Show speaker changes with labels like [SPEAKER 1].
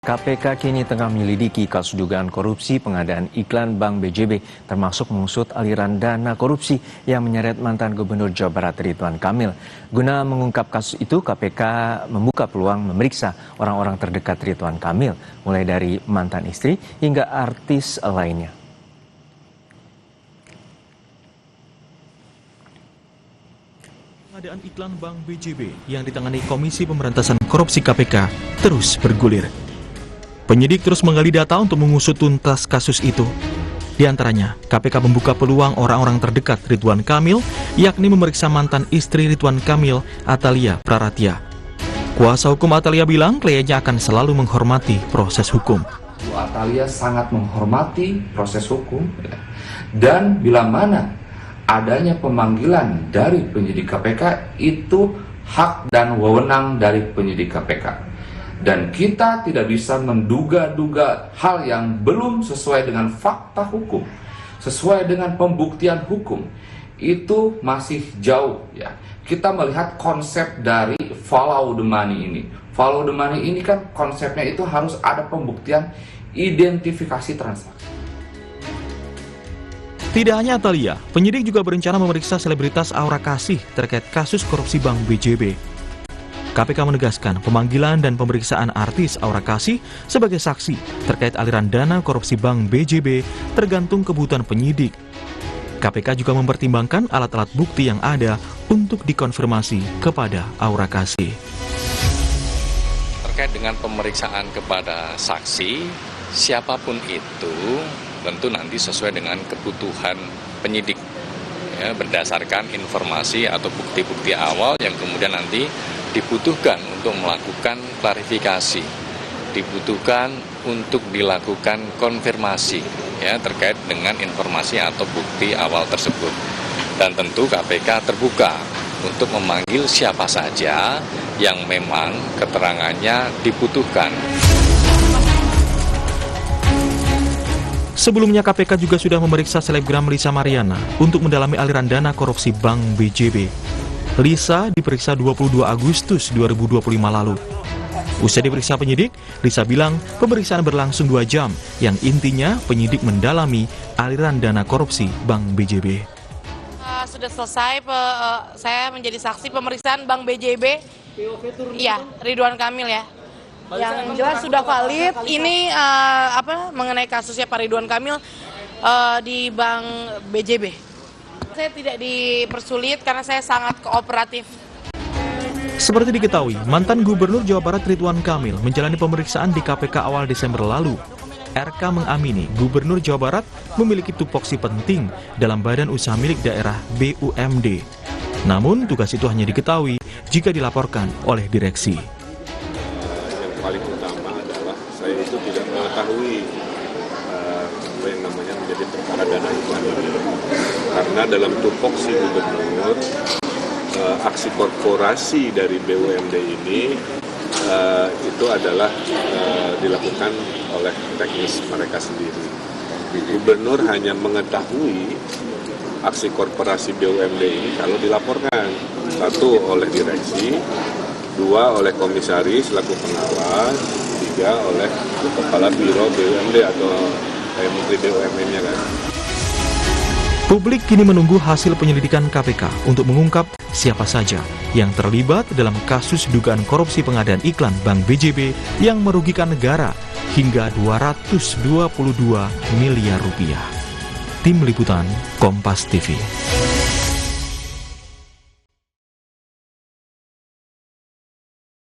[SPEAKER 1] KPK kini tengah menyelidiki kasus dugaan korupsi pengadaan iklan Bank BJB, termasuk mengusut aliran dana korupsi yang menyeret mantan Gubernur Jawa Barat Ridwan Kamil. Guna mengungkap kasus itu, KPK membuka peluang memeriksa orang-orang terdekat Ridwan Kamil, mulai dari mantan istri hingga artis lainnya.
[SPEAKER 2] Pengadaan iklan Bank BJB yang ditangani Komisi Pemberantasan Korupsi KPK terus bergulir. Penyidik terus menggali data untuk mengusut tuntas kasus itu. Di antaranya, KPK membuka peluang orang-orang terdekat Ridwan Kamil, yakni memeriksa mantan istri Ridwan Kamil, Atalia Praratia. Kuasa hukum Atalia bilang kliennya akan selalu menghormati proses hukum.
[SPEAKER 3] Atalia sangat menghormati proses hukum, dan bila mana adanya pemanggilan dari penyidik KPK itu hak dan wewenang dari penyidik KPK. Dan kita tidak bisa menduga-duga hal yang belum sesuai dengan fakta hukum, sesuai dengan pembuktian hukum. Itu masih jauh ya. Kita melihat konsep dari follow the money ini. Follow the money ini kan konsepnya itu harus ada pembuktian identifikasi transaksi.
[SPEAKER 2] Tidak hanya Atalia, penyidik juga berencana memeriksa selebritas aura kasih terkait kasus korupsi Bank BJB. KPK menegaskan pemanggilan dan pemeriksaan artis Aura Kasih sebagai saksi terkait aliran dana korupsi Bank BJB tergantung kebutuhan penyidik. KPK juga mempertimbangkan alat-alat bukti yang ada untuk dikonfirmasi kepada Aura Kasih.
[SPEAKER 4] Terkait dengan pemeriksaan kepada saksi, siapapun itu tentu nanti sesuai dengan kebutuhan penyidik. Ya, berdasarkan informasi atau bukti-bukti awal yang kemudian nanti dibutuhkan untuk melakukan klarifikasi, dibutuhkan untuk dilakukan konfirmasi ya terkait dengan informasi atau bukti awal tersebut. Dan tentu KPK terbuka untuk memanggil siapa saja yang memang keterangannya dibutuhkan.
[SPEAKER 2] Sebelumnya KPK juga sudah memeriksa selebgram Lisa Mariana untuk mendalami aliran dana korupsi Bank BJB. Lisa diperiksa 22 Agustus 2025 lalu. Usai diperiksa penyidik, Lisa bilang pemeriksaan berlangsung 2 jam, yang intinya penyidik mendalami aliran dana korupsi Bank BJB.
[SPEAKER 5] Sudah selesai, saya menjadi saksi pemeriksaan Bank BJB. Iya, Ridwan Kamil ya. Yang jelas sudah valid. Ini mengenai kasusnya Pak Ridwan Kamil di Bank BJB. Saya tidak dipersulit karena saya sangat kooperatif.
[SPEAKER 2] Seperti diketahui, mantan Gubernur Jawa Barat Ridwan Kamil menjalani pemeriksaan di KPK awal Desember lalu. RK mengamini Gubernur Jawa Barat memiliki tupoksi penting dalam badan usaha milik daerah BUMD. Namun tugas itu hanya diketahui jika dilaporkan oleh direksi.
[SPEAKER 6] Yang paling utama adalah saya itu tidak mengetahui apa yang namanya menjadi perkara dana iklan ini. Karena dalam tupoksi gubernur, aksi korporasi dari BUMD ini itu adalah dilakukan oleh teknis mereka sendiri. Gubernur hanya mengetahui aksi korporasi BUMD ini kalau dilaporkan. 1 oleh direksi, 2 oleh komisaris selaku pengawas, 3 oleh kepala biro BUMD atau menteri BUMN-nya kan.
[SPEAKER 2] Publik kini menunggu hasil penyelidikan KPK untuk mengungkap siapa saja yang terlibat dalam kasus dugaan korupsi pengadaan iklan Bank BJB yang merugikan negara hingga 222 miliar rupiah. Tim Liputan Kompas TV.